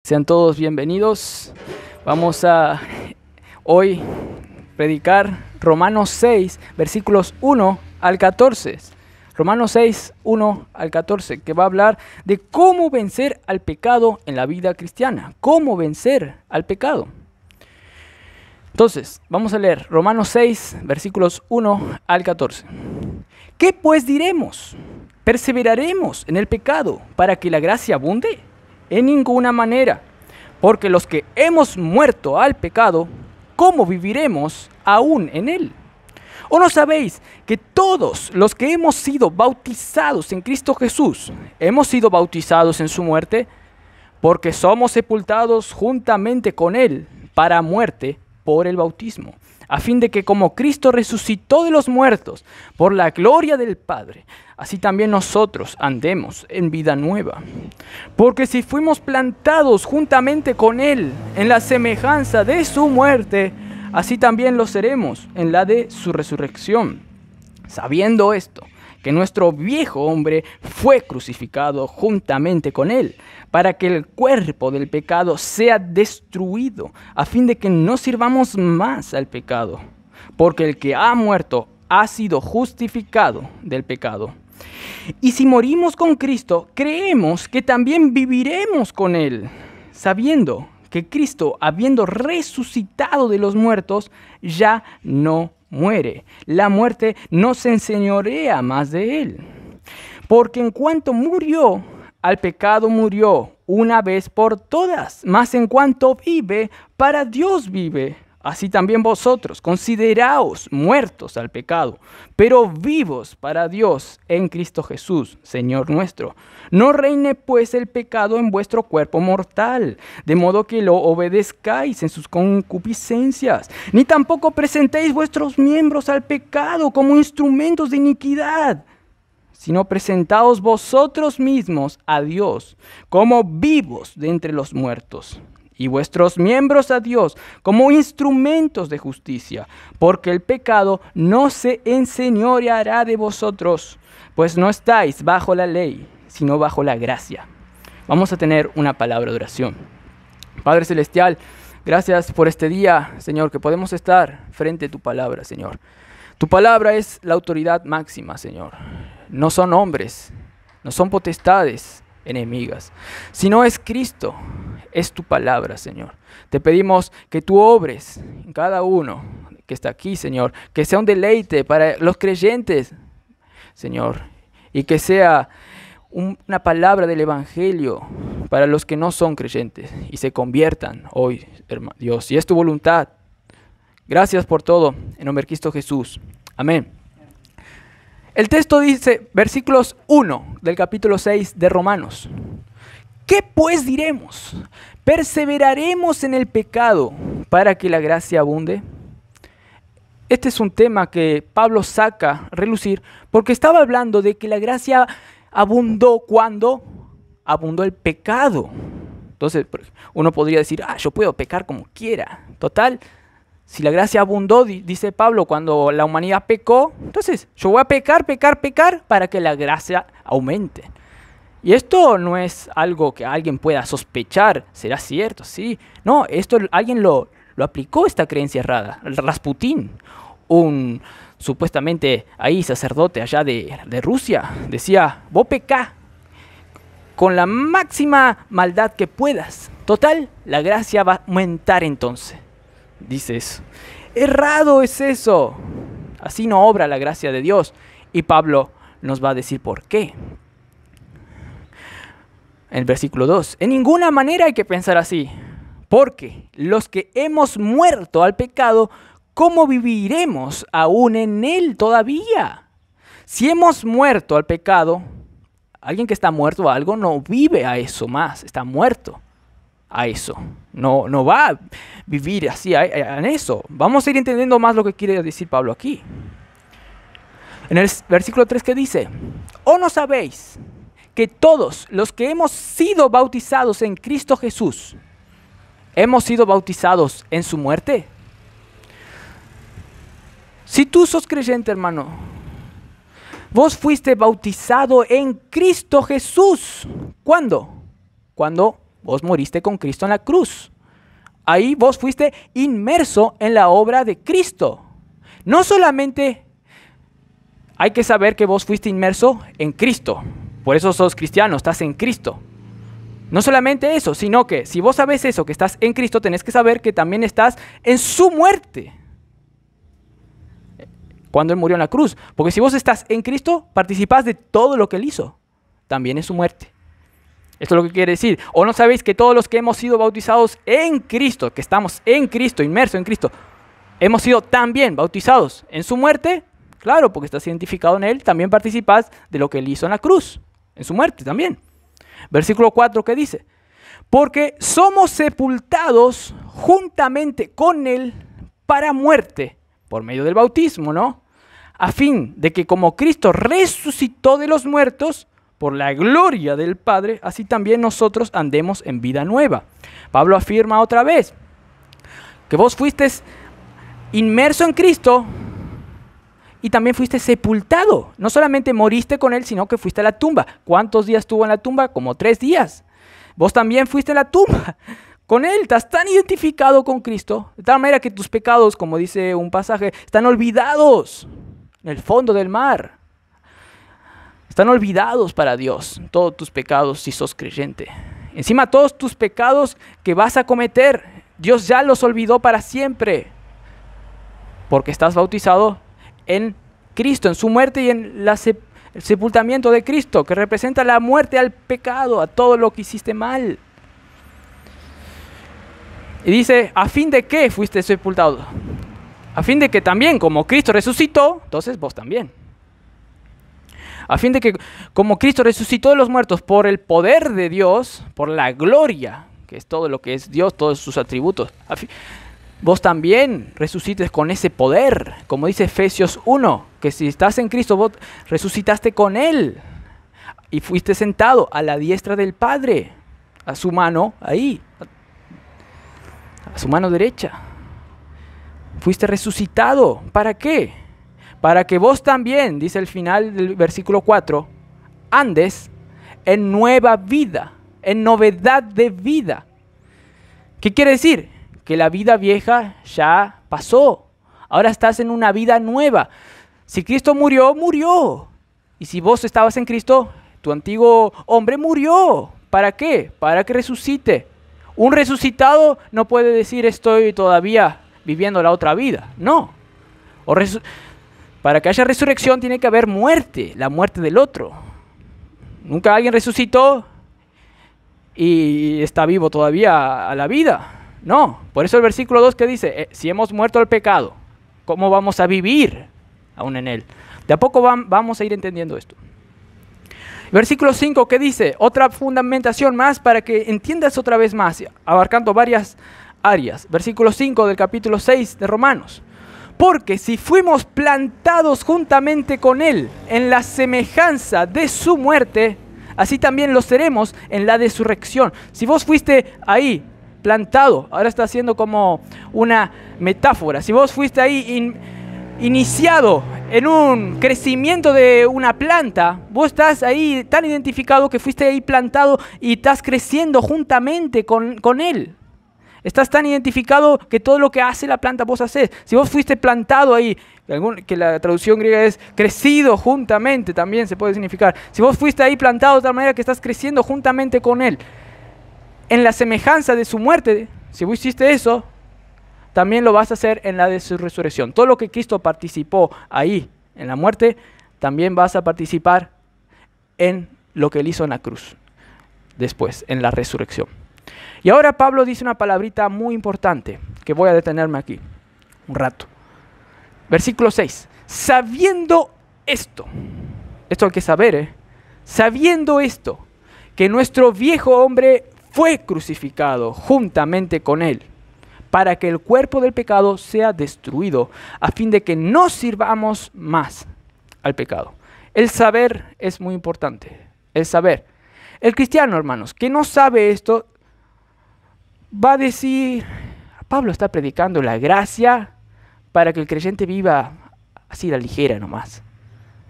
Sean todos bienvenidos. Vamos a hoy predicar Romanos 6, versículos 1 al 14. Romanos 6, 1 al 14, que va a hablar de cómo vencer al pecado en la vida cristiana. Cómo vencer al pecado. Entonces, vamos a leer Romanos 6, versículos 1 al 14. ¿Qué pues diremos? ¿Perseveraremos en el pecado para que la gracia abunde? En ninguna manera, porque los que hemos muerto al pecado, ¿cómo viviremos aún en él? ¿O no sabéis que todos los que hemos sido bautizados en Cristo Jesús, hemos sido bautizados en su muerte? Porque somos sepultados juntamente con él para muerte por el bautismo, a fin de que como Cristo resucitó de los muertos por la gloria del Padre, así también nosotros andemos en vida nueva. Porque si fuimos plantados juntamente con Él en la semejanza de su muerte, así también lo seremos en la de su resurrección. Sabiendo esto, que nuestro viejo hombre fue crucificado juntamente con Él, para que el cuerpo del pecado sea destruido, a fin de que no sirvamos más al pecado. Porque el que ha muerto ha sido justificado del pecado. Y si morimos con Cristo, creemos que también viviremos con Él, sabiendo que Cristo, habiendo resucitado de los muertos, ya no muere. La muerte no se enseñorea más de Él. Porque en cuanto murió, al pecado murió una vez por todas, mas en cuanto vive, para Dios vive. Así también vosotros, consideraos muertos al pecado, pero vivos para Dios en Cristo Jesús, Señor nuestro. No reine pues el pecado en vuestro cuerpo mortal, de modo que lo obedezcáis en sus concupiscencias, ni tampoco presentéis vuestros miembros al pecado como instrumentos de iniquidad, sino presentaos vosotros mismos a Dios como vivos de entre los muertos, y vuestros miembros a Dios como instrumentos de justicia, porque el pecado no se enseñoreará de vosotros, pues no estáis bajo la ley, sino bajo la gracia. Vamos a tener una palabra de oración. Padre Celestial, gracias por este día, Señor, que podemos estar frente a tu palabra, Señor. Tu palabra es la autoridad máxima, Señor. No son hombres, no son potestades enemigas, sino es Cristo. Es tu palabra, Señor. Te pedimos que tú obres en cada uno que está aquí, Señor. Que sea un deleite para los creyentes, Señor. Y que sea una palabra del Evangelio para los que no son creyentes y se conviertan hoy, hermano Dios. Y es tu voluntad. Gracias por todo. En nombre de Cristo Jesús. Amén. El texto dice, versículos 1 del capítulo 6 de Romanos. ¿Qué pues diremos? ¿Perseveraremos en el pecado para que la gracia abunde? Este es un tema que Pablo saca a relucir porque estaba hablando de que la gracia abundó cuando abundó el pecado. Entonces uno podría decir, yo puedo pecar como quiera. Total, si la gracia abundó, dice Pablo, cuando la humanidad pecó, entonces yo voy a pecar para que la gracia aumente. Y esto no es algo que alguien pueda sospechar, ¿será cierto? Sí. No, esto alguien lo aplicó, esta creencia errada. Rasputín, un supuestamente ahí sacerdote allá de Rusia, decía, vos pecá con la máxima maldad que puedas. Total, la gracia va a aumentar entonces. Dice eso. Errado es eso. Así no obra la gracia de Dios. Y Pablo nos va a decir por qué. En el versículo 2, en ninguna manera hay que pensar así, porque los que hemos muerto al pecado, ¿cómo viviremos aún en él todavía? Si hemos muerto al pecado, alguien que está muerto a algo no vive a eso más, está muerto a eso, no va a vivir así en eso. Vamos a ir entendiendo más lo que quiere decir Pablo aquí. En el versículo 3, ¿qué dice? ¿O no sabéis que todos los que hemos sido bautizados en Cristo Jesús, hemos sido bautizados en su muerte? Si tú sos creyente, hermano, vos fuiste bautizado en Cristo Jesús. ¿Cuándo? Cuando Vos moriste con Cristo en la cruz. Ahí vos fuiste inmerso en la obra de Cristo. No solamente hay que saber que vos fuiste inmerso en Cristo. Por eso sos cristiano, estás en Cristo. No solamente eso, sino que si vos sabés eso, que estás en Cristo, tenés que saber que también estás en su muerte. Cuando Él murió en la cruz. Porque si vos estás en Cristo, participás de todo lo que Él hizo. También en su muerte. Esto es lo que quiere decir. ¿O no sabéis que todos los que hemos sido bautizados en Cristo, que estamos en Cristo, inmersos en Cristo, hemos sido también bautizados en su muerte? Claro, porque estás identificado en Él, también participás de lo que Él hizo en la cruz, en su muerte también. Versículo 4, ¿qué dice? Porque somos sepultados juntamente con Él para muerte, por medio del bautismo, ¿no? A fin de que como Cristo resucitó de los muertos, por la gloria del Padre, así también nosotros andemos en vida nueva. Pablo afirma otra vez que vos fuiste inmerso en Cristo y también fuiste sepultado. No solamente moriste con Él, sino que fuiste a la tumba. ¿Cuántos días estuvo en la tumba? Como 3 días. Vos también fuiste a la tumba con Él. Estás tan identificado con Cristo, de tal manera que tus pecados, como dice un pasaje, están olvidados en el fondo del mar. Están olvidados para Dios, todos tus pecados si sos creyente. Encima todos tus pecados que vas a cometer, Dios ya los olvidó para siempre. Porque estás bautizado en Cristo, en su muerte y en el sepultamiento de Cristo, que representa la muerte al pecado, a todo lo que hiciste mal. Y dice, ¿a fin de qué fuiste sepultado? A fin de que también, como Cristo resucitó, entonces vos también. A fin de que, como Cristo resucitó de los muertos por el poder de Dios, por la gloria, que es todo lo que es Dios, todos sus atributos, vos también resucites con ese poder, como dice Efesios 1, que si estás en Cristo, vos resucitaste con Él y fuiste sentado a la diestra del Padre, a su mano ahí, a su mano derecha. Fuiste resucitado. ¿Para qué? Para que vos también, dice el final del versículo 4, andes en nueva vida, en novedad de vida. ¿Qué quiere decir? Que la vida vieja ya pasó. Ahora estás en una vida nueva. Si Cristo murió, murió. Y si vos estabas en Cristo, tu antiguo hombre murió. ¿Para qué? Para que resucite. Un resucitado no puede decir estoy todavía viviendo la otra vida. No. Para que haya resurrección tiene que haber muerte, la muerte del otro. Nunca alguien resucitó y está vivo todavía a la vida. No, por eso el versículo 2 que dice, si hemos muerto al pecado, ¿cómo vamos a vivir aún en él? De a poco vamos a ir entendiendo esto. Versículo 5 que dice, otra fundamentación más para que entiendas otra vez más, abarcando varias áreas. Versículo 5 del capítulo 6 de Romanos. Porque si fuimos plantados juntamente con Él en la semejanza de su muerte, así también lo seremos en la resurrección. Si vos fuiste ahí plantado, ahora está haciendo como una metáfora. Si vos fuiste ahí iniciado en un crecimiento de una planta, vos estás ahí tan identificado que fuiste ahí plantado y estás creciendo juntamente con Él. Estás tan identificado que todo lo que hace la planta vos haces. Si vos fuiste plantado ahí, que la traducción griega es crecido juntamente, también se puede significar. Si vos fuiste ahí plantado de tal manera que estás creciendo juntamente con Él, en la semejanza de su muerte, si vos hiciste eso, también lo vas a hacer en la de su resurrección. Todo lo que Cristo participó ahí, en la muerte, también vas a participar en lo que Él hizo en la cruz, después, en la resurrección. Y ahora Pablo dice una palabrita muy importante, que voy a detenerme aquí un rato. Versículo 6. Sabiendo esto hay que saber, sabiendo esto, que nuestro viejo hombre fue crucificado juntamente con Él, para que el cuerpo del pecado sea destruido, a fin de que no sirvamos más al pecado. El saber es muy importante, el saber. El cristiano, hermanos, que no sabe esto, va a decir, Pablo está predicando la gracia para que el creyente viva así a la ligera nomás.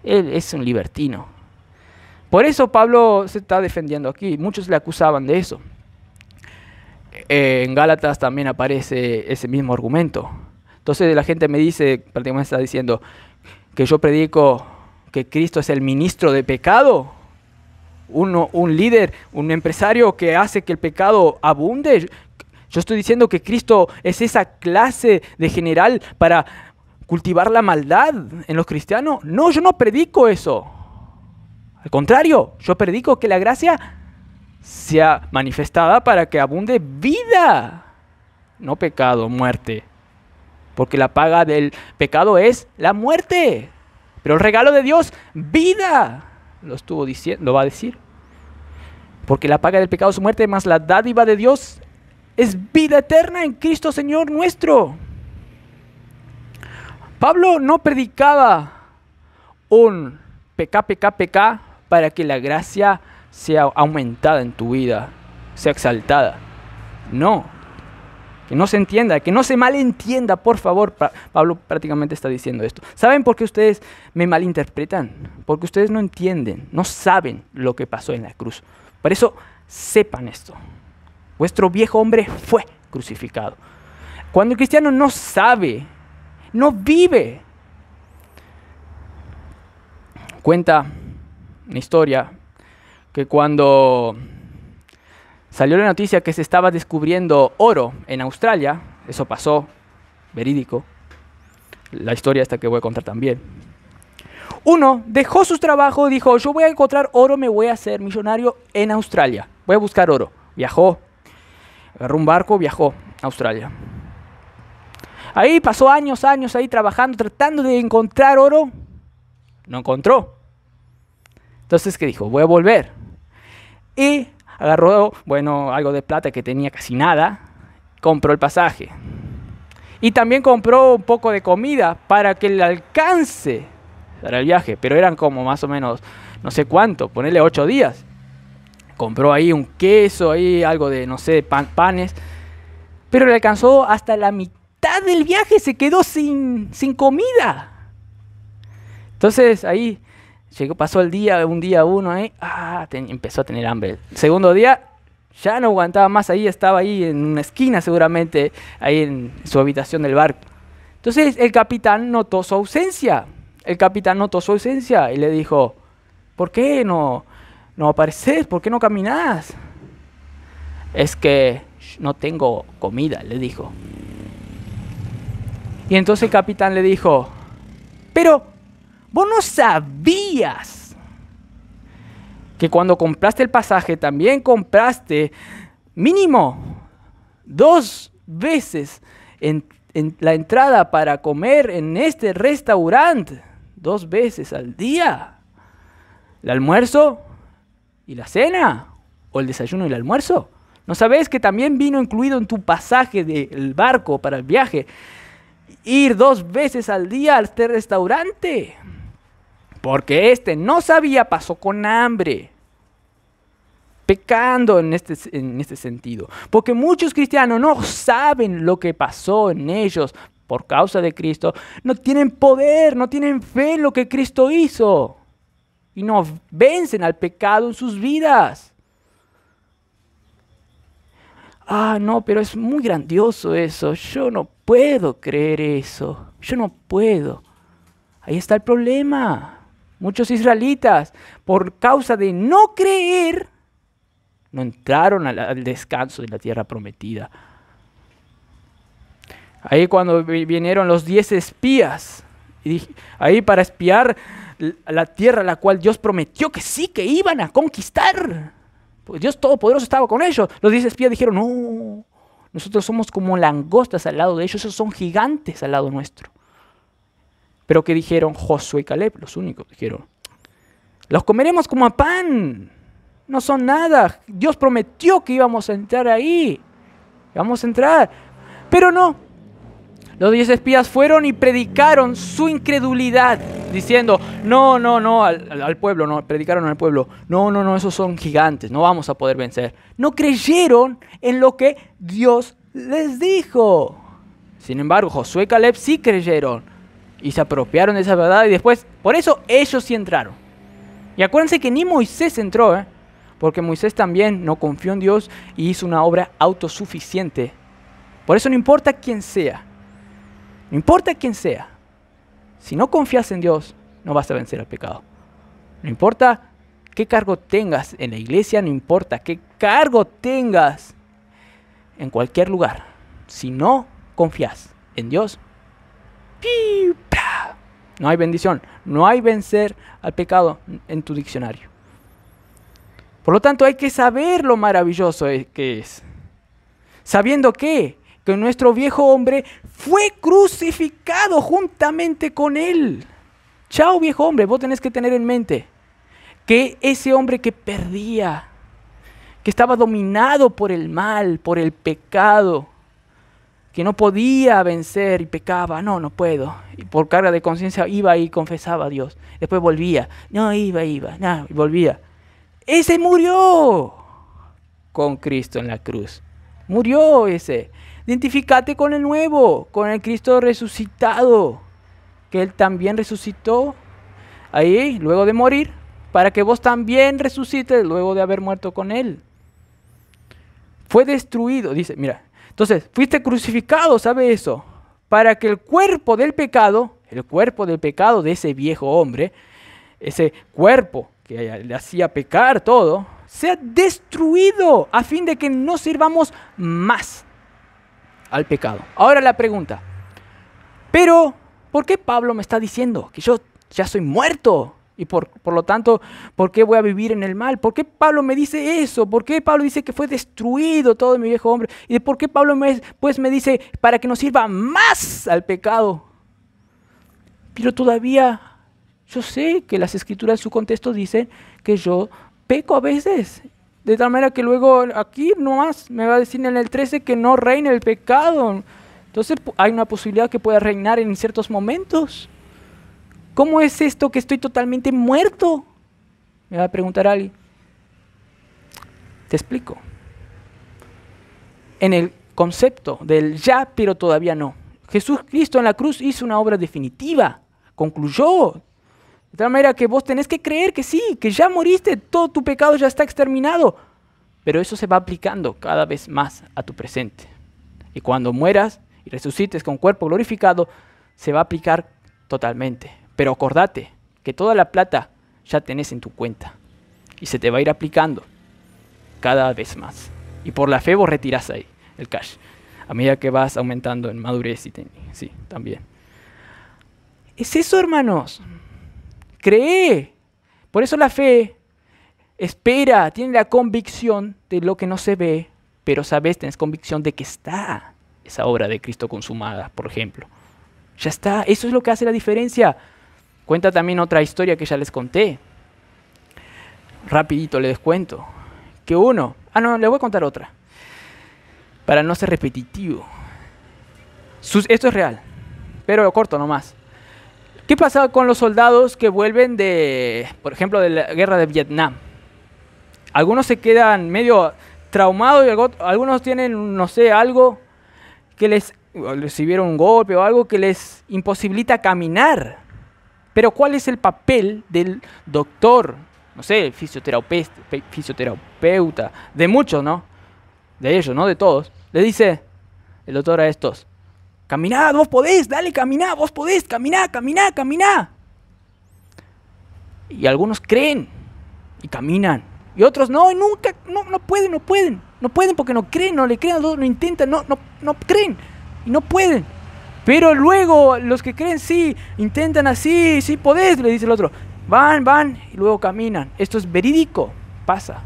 Él es un libertino. Por eso Pablo se está defendiendo aquí. Muchos le acusaban de eso. En Gálatas también aparece ese mismo argumento. Entonces la gente me dice, prácticamente está diciendo, que yo predico que Cristo es el ministro de pecado, un líder, un empresario que hace que el pecado abunde. Yo estoy diciendo que Cristo es esa clase de general para cultivar la maldad en los cristianos. No, yo no predico eso. Al contrario, yo predico que la gracia sea manifestada para que abunde vida, no pecado, muerte. Porque la paga del pecado es la muerte. Pero el regalo de Dios, vida. Lo estuvo diciendo, lo va a decir. Porque la paga del pecado es muerte, más la dádiva de Dios es vida eterna en Cristo Señor nuestro. Pablo no predicaba un pecá para que la gracia sea aumentada en tu vida, sea exaltada. No. Que no se entienda, que no se malentienda, por favor. Pablo prácticamente está diciendo esto. ¿Saben por qué ustedes me malinterpretan? Porque ustedes no entienden, no saben lo que pasó en la cruz. Por eso, sepan esto. Vuestro viejo hombre fue crucificado. Cuando el cristiano no sabe, no vive. Cuenta una historia que cuando salió la noticia que se estaba descubriendo oro en Australia, eso pasó, verídico, la historia esta que voy a contar también. Uno dejó su trabajo y dijo, yo voy a encontrar oro, me voy a hacer millonario en Australia, voy a buscar oro. Viajó, agarró un barco, viajó a Australia. Ahí pasó años ahí trabajando, tratando de encontrar oro, no encontró. Entonces, ¿qué dijo? Voy a volver. Y agarró, algo de plata que tenía casi nada, compró el pasaje. Y también compró un poco de comida para que le alcance para el viaje, pero eran como más o menos, no sé cuánto, ponerle 8 días. Compró ahí un queso, ahí algo de, no sé, panes, pero le alcanzó hasta la mitad del viaje, se quedó sin comida. Entonces ahí pasó el día, uno ahí, empezó a tener hambre. El segundo día ya no aguantaba más ahí, estaba ahí en una esquina seguramente, ahí en su habitación del barco. Entonces el capitán notó su ausencia. Y le dijo, ¿por qué no apareces? ¿Por qué no caminás? Es que no tengo comida, le dijo. Y entonces el capitán le dijo, pero vos no sabías que cuando compraste el pasaje también compraste mínimo 2 veces en la entrada para comer en este restaurante, 2 veces al día. El almuerzo y la cena, o el desayuno y el almuerzo. ¿No sabés que también vino incluido en tu pasaje del barco para el viaje ir 2 veces al día a este restaurante? Porque no sabía, pasó con hambre, pecando en este sentido. Porque muchos cristianos no saben lo que pasó en ellos por causa de Cristo. No tienen poder, no tienen fe en lo que Cristo hizo. Y no vencen al pecado en sus vidas. No, pero es muy grandioso eso. Yo no puedo creer eso. Yo no puedo. Ahí está el problema. Muchos israelitas, por causa de no creer, no entraron al descanso de la tierra prometida. Ahí cuando vinieron los 10 espías, ahí para espiar la tierra la cual Dios prometió que sí, que iban a conquistar. Pues Dios Todopoderoso estaba con ellos. Los 10 espías dijeron, no, nosotros somos como langostas al lado de ellos, esos son gigantes al lado nuestro. Pero ¿qué dijeron Josué y Caleb? Los únicos dijeron, los comeremos como a pan, no son nada. Dios prometió que íbamos a entrar ahí, vamos a entrar. Pero no, los 10 espías fueron y predicaron su incredulidad, diciendo, no, al pueblo, no, predicaron al pueblo, no, esos son gigantes, no vamos a poder vencer. No creyeron en lo que Dios les dijo. Sin embargo, Josué y Caleb sí creyeron y se apropiaron de esa verdad y después, por eso ellos sí entraron. Y acuérdense que ni Moisés entró, porque Moisés también no confió en Dios y hizo una obra autosuficiente. Por eso no importa quién sea, no importa quién sea, si no confías en Dios, no vas a vencer al pecado. No importa qué cargo tengas en la iglesia, no importa qué cargo tengas en cualquier lugar, si no confías en Dios, no hay bendición, no hay vencer al pecado en tu diccionario. Por lo tanto, hay que saber lo maravilloso que es. Sabiendo que nuestro viejo hombre fue crucificado juntamente con él. Chao viejo hombre, vos tenés que tener en mente que ese hombre que perdía, que estaba dominado por el mal, por el pecado, que no podía vencer y pecaba, no puedo. Y por carga de conciencia iba y confesaba a Dios. Después volvía, iba, y volvía. Ese murió con Cristo en la cruz. Murió ese. Identifícate con el nuevo, con el Cristo resucitado, que Él también resucitó ahí, luego de morir, para que vos también resucites luego de haber muerto con Él. Fue destruido, dice, mira. Entonces, fuiste crucificado, ¿sabe eso? Para que el cuerpo del pecado de ese viejo hombre, ese cuerpo que le hacía pecar todo, sea destruido a fin de que no sirvamos más al pecado. Ahora la pregunta, pero ¿por qué Pablo me está diciendo que yo ya soy muerto? Y por lo tanto, ¿por qué voy a vivir en el mal? ¿Por qué Pablo me dice eso? ¿Por qué Pablo dice que fue destruido todo mi viejo hombre? ¿Y por qué Pablo me dice para que no sirva más al pecado? Pero todavía yo sé que las escrituras en su contexto dicen que yo peco a veces. De tal manera que luego aquí nomás me va a decir en el 13 que no reine el pecado. Entonces hay una posibilidad que pueda reinar en ciertos momentos. ¿Cómo es esto que estoy totalmente muerto? Me va a preguntar alguien. Te explico. En el concepto del ya, pero todavía no. Jesucristo en la cruz hizo una obra definitiva. Concluyó. De tal manera que vos tenés que creer que sí, que ya moriste, todo tu pecado ya está exterminado. Pero eso se va aplicando cada vez más a tu presente. Y cuando mueras y resucites con cuerpo glorificado, se va a aplicar totalmente. Pero acordate que toda la plata ya tenés en tu cuenta y se te va a ir aplicando cada vez más. Y por la fe vos retirás ahí el cash, a medida que vas aumentando en madurez y sí, también. Es eso, hermanos. Cree. Por eso la fe espera, tiene la convicción de lo que no se ve, pero sabes, tenés convicción de que está esa obra de Cristo consumada, por ejemplo. Ya está, eso es lo que hace la diferencia. Cuenta también otra historia que ya les conté. Rapidito les cuento. Que le voy a contar otra. Para no ser repetitivo. Esto es real, pero corto nomás. ¿Qué pasaba con los soldados que vuelven por ejemplo, de la guerra de Vietnam? Algunos se quedan medio traumados y algunos tienen, no sé, algo que recibieron un golpe o algo que les imposibilita caminar. Pero ¿cuál es el papel del doctor? No sé, fisioterapeuta, de muchos, ¿no? De ellos, ¿no? De todos. Le dice el doctor a estos: caminá, vos podés, dale, caminá, vos podés, caminá. Y algunos creen y caminan. Y otros no pueden porque no creen, no le creen, no intentan, no creen y no pueden. Pero luego los que creen sí, intentan así, sí podés, le dice el otro. Van y luego caminan. Esto es verídico, pasa.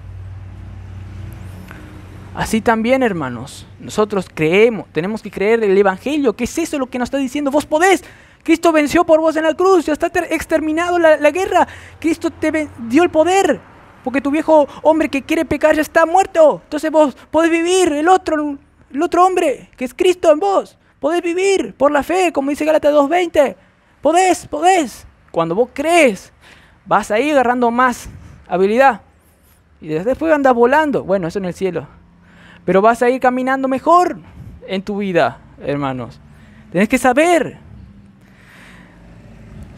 Así también, hermanos, nosotros creemos, tenemos que creer el Evangelio. ¿Qué es eso lo que nos está diciendo? Vos podés. Cristo venció por vos en la cruz, ya está exterminado la guerra. Cristo te dio el poder, porque tu viejo hombre que quiere pecar ya está muerto. Entonces vos podés vivir, el otro hombre, que es Cristo en vos. Podés vivir por la fe, como dice Gálatas 2:20. Podés. Cuando vos crees, vas ahí agarrando más habilidad. Y después andas volando. Bueno, eso en el cielo. Pero vas a ir caminando mejor en tu vida, hermanos. Tenés que saber.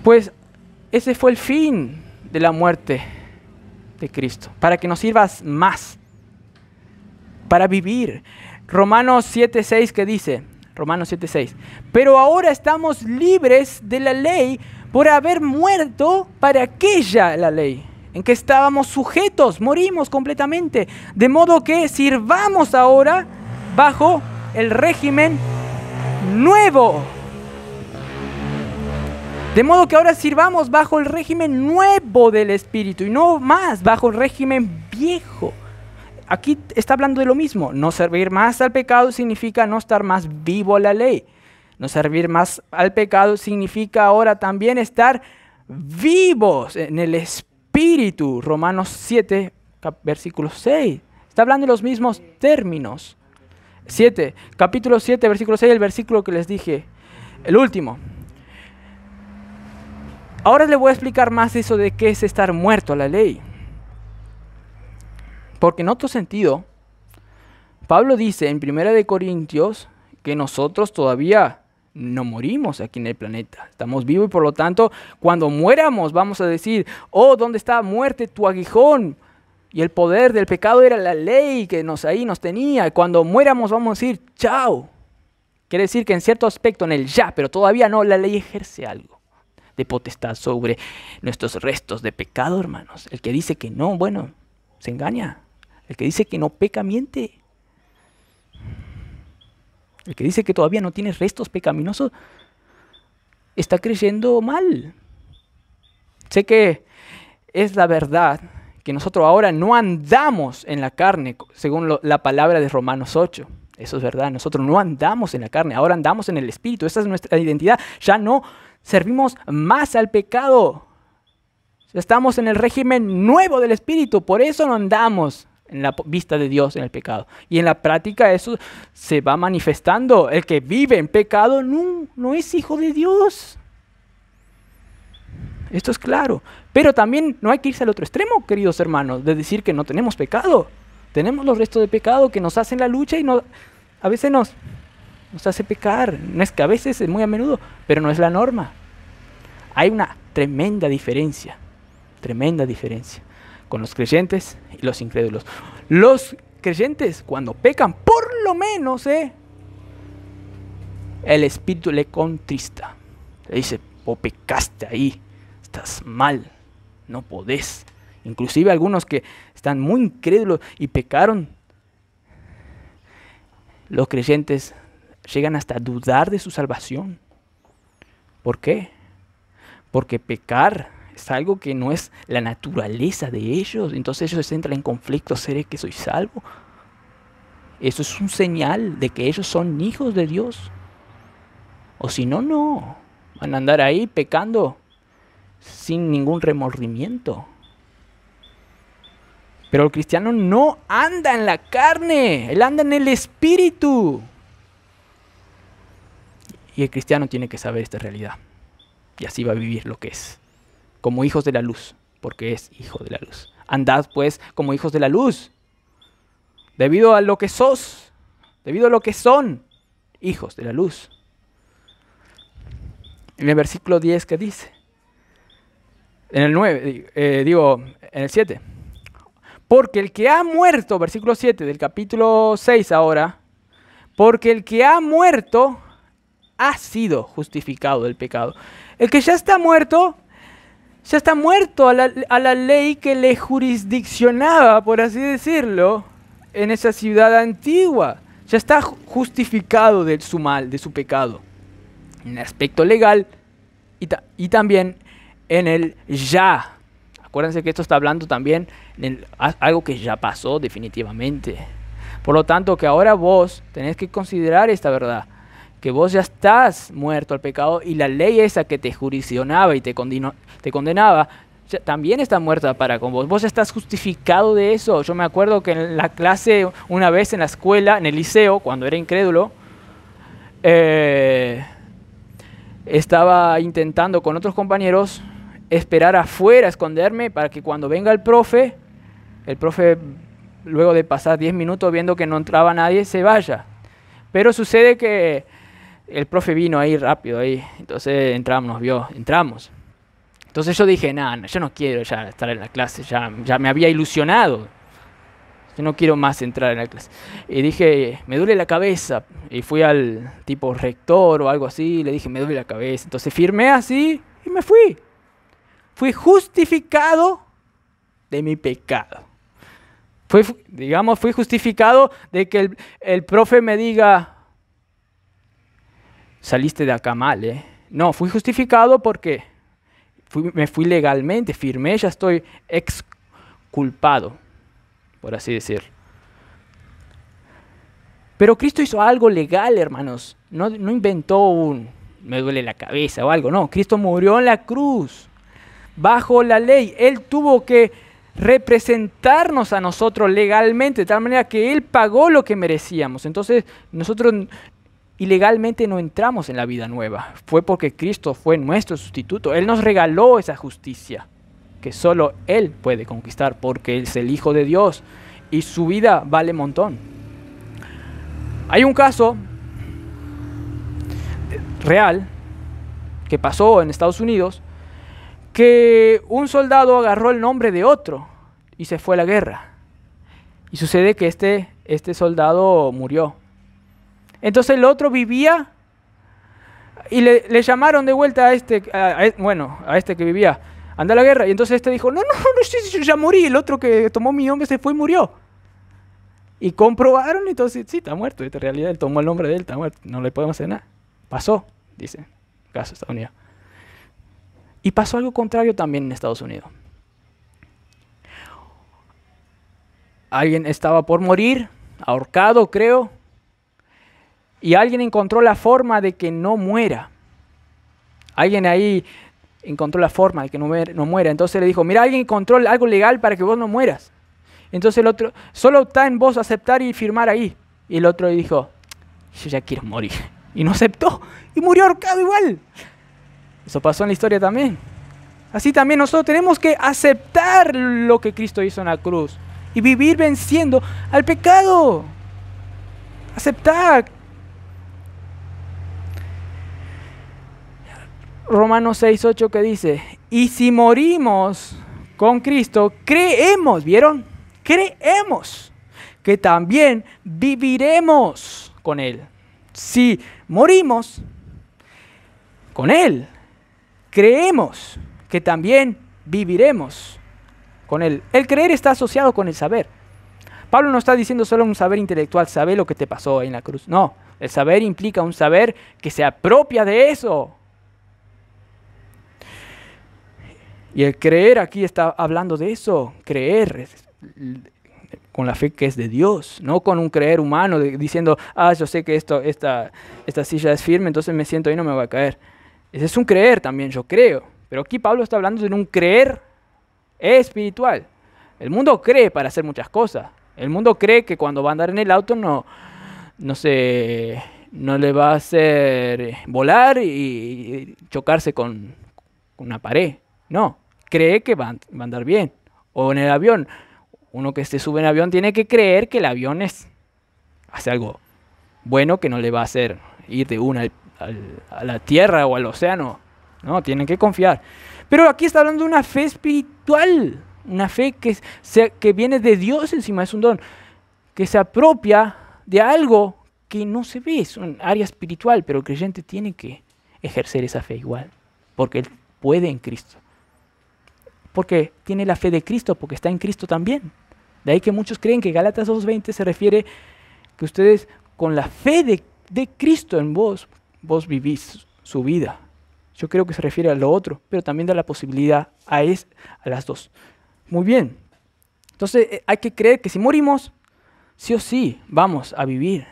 Pues ese fue el fin de la muerte de Cristo, para que nos sirvas más, para vivir. Romanos 7:6, ¿qué dice? Romanos 7:6. Pero ahora estamos libres de la ley por haber muerto para aquella la ley, en que estábamos sujetos, morimos completamente. De modo que sirvamos ahora bajo el régimen nuevo. De modo que ahora sirvamos bajo el régimen nuevo del Espíritu y no más bajo el régimen viejo. Aquí está hablando de lo mismo. No servir más al pecado significa no estar más vivo a la ley. No servir más al pecado significa ahora también estar vivos en el Espíritu. Romanos 7, versículo 6. Está hablando de los mismos términos. Capítulo 7, versículo 6, el versículo que les dije. El último. Ahora les voy a explicar más eso de qué es estar muerto a la ley. Porque en otro sentido, Pablo dice en 1 Corintios que nosotros todavía no morimos aquí en el planeta. Estamos vivos y por lo tanto, cuando muéramos vamos a decir, oh, ¿dónde está muerte tu aguijón? Y el poder del pecado era la ley que ahí nos tenía. Cuando muéramos vamos a decir, chao. Quiere decir que en cierto aspecto, en el ya, pero todavía no, la ley ejerce algo de potestad sobre nuestros restos de pecado, hermanos. El que dice que no, bueno, se engaña. El que dice que no peca, miente. El que dice que todavía no tiene restos pecaminosos, está creyendo mal. Sé que es la verdad que nosotros ahora no andamos en la carne, según la palabra de Romanos 8. Eso es verdad, nosotros no andamos en la carne, ahora andamos en el Espíritu. Esa es nuestra identidad. Ya no servimos más al pecado. Estamos en el régimen nuevo del Espíritu, por eso no andamos en la vista de Dios en el pecado. Y en la práctica eso se va manifestando. El que vive en pecado no es hijo de Dios. Esto es claro. Pero también no hay que irse al otro extremo, queridos hermanos, de decir que no tenemos pecado. Tenemos los restos de pecado que nos hacen la lucha y a veces nos hace pecar. No es que a veces, es muy a menudo, pero no es la norma. Hay una tremenda diferencia con los creyentes y los incrédulos. Los creyentes, cuando pecan, por lo menos, el Espíritu le contrista. Le dice, pecaste ahí, estás mal, no podés. Inclusive algunos que están muy incrédulos y pecaron, los creyentes llegan hasta a dudar de su salvación. ¿Por qué? Porque pecar es algo que no es la naturaleza de ellos. Entonces ellos entran en conflicto. ¿Seré que soy salvo? Eso es un señal de que ellos son hijos de Dios. O si no, no. Van a andar ahí pecando sin ningún remordimiento. Pero el cristiano no anda en la carne. Él anda en el Espíritu. Y el cristiano tiene que saber esta realidad. Y así va a vivir lo que es. Como hijos de la luz, porque es hijo de la luz. Andad pues como hijos de la luz, debido a lo que sos, debido a lo que son hijos de la luz. En el versículo 10, ¿qué dice? En el 9, en el 7. Porque el que ha muerto, versículo 7 del capítulo 6 ahora, porque el que ha muerto ha sido justificado del pecado. El que ya está muerto a la ley que le jurisdiccionaba, por así decirlo, en esa ciudad antigua. Ya está justificado de su mal, de su pecado. En el aspecto legal y también en el ya. Acuérdense que esto está hablando también de algo que ya pasó definitivamente. Por lo tanto, que ahora vos tenés que considerar esta verdad. Que vos ya estás muerto al pecado y la ley esa que te jurisdiccionaba y te condenaba, también está muerta para con vos. Vos ya estás justificado de eso. Yo me acuerdo que en la clase, una vez en la escuela, en el liceo, cuando era incrédulo, estaba intentando con otros compañeros esperar afuera, esconderme, para que cuando venga el profe, luego de pasar 10 minutos viendo que no entraba nadie, se vaya. Pero sucede que el profe vino ahí rápido, entonces entramos. Entonces Entonces yo dije, no, yo no quiero ya estar en la clase, ya me había ilusionado. Yo no quiero más entrar en la clase. Y dije, me duele la cabeza. Y fui al tipo rector o algo así, y le dije, me duele la cabeza. Entonces firmé así y me fui. Fui justificado de mi pecado. Fui justificado de que el profe me diga, saliste de acá mal, ¿eh? No, fui justificado porque me fui legalmente, firmé, ya estoy exculpado, por así decirlo. Pero Cristo hizo algo legal, hermanos. No inventó me duele la cabeza o algo, no. Cristo murió en la cruz, bajo la ley. Él tuvo que representarnos a nosotros legalmente, de tal manera que Él pagó lo que merecíamos. Entonces, nosotros ilegalmente no entramos en la vida nueva. Fue porque Cristo fue nuestro sustituto. Él nos regaló esa justicia que solo Él puede conquistar, porque Él es el Hijo de Dios y su vida vale un montón. Hay un caso real que pasó en Estados Unidos, que un soldado agarró el nombre de otro y se fue a la guerra. Y sucede que este soldado murió. Entonces el otro vivía y le llamaron de vuelta a este que vivía, anda a la guerra. Y entonces este dijo, no, yo ya morí, el otro que tomó mi nombre se fue y murió. Y comprobaron, entonces sí, está muerto. En realidad él tomó el nombre de él, está muerto, no le podemos hacer nada. Pasó, dice, caso de Estados Unidos. Y pasó algo contrario también en Estados Unidos. Alguien estaba por morir, ahorcado creo, y alguien encontró la forma de que no muera. Alguien ahí encontró la forma de que no muera. Entonces le dijo, mira, alguien encontró algo legal para que vos no mueras. Entonces el otro, solo está en vos aceptar y firmar ahí. Y el otro dijo, yo ya quiero morir. Y no aceptó, y murió ahorcado igual. Eso pasó en la historia también. Así también nosotros tenemos que aceptar lo que Cristo hizo en la cruz y vivir venciendo al pecado. Aceptar. Romanos 6:8 que dice, y si morimos con Cristo, creemos, ¿vieron? Creemos que también viviremos con Él. Si morimos con Él, creemos que también viviremos con Él. El creer está asociado con el saber. Pablo no está diciendo solo un saber intelectual, saber lo que te pasó ahí en la cruz. No, el saber implica un saber que se apropia de eso. Y el creer aquí está hablando de eso, creer con la fe que es de Dios, no con un creer humano diciendo, yo sé que esta silla es firme, entonces me siento ahí, no me voy a caer. Ese es un creer también, yo creo. Pero aquí Pablo está hablando de un creer espiritual. El mundo cree para hacer muchas cosas. El mundo cree que cuando va a andar en el auto no le va a hacer volar y chocarse con una pared. No, cree que va a andar bien. O en el avión, uno que se sube en el avión tiene que creer que el avión hace algo bueno, que no le va a hacer ir de una a la tierra o al océano. No, tienen que confiar. Pero aquí está hablando de una fe espiritual, una fe que viene de Dios encima, es un don, que se apropia de algo que no se ve, es un área espiritual, pero el creyente tiene que ejercer esa fe igual, porque él puede en Cristo. Porque tiene la fe de Cristo, porque está en Cristo también. De ahí que muchos creen que Gálatas 2:20 se refiere que ustedes con la fe de Cristo en vos vivís su vida. Yo creo que se refiere a lo otro, pero también da la posibilidad a las dos. Muy bien. Entonces hay que creer que si morimos, sí o sí vamos a vivir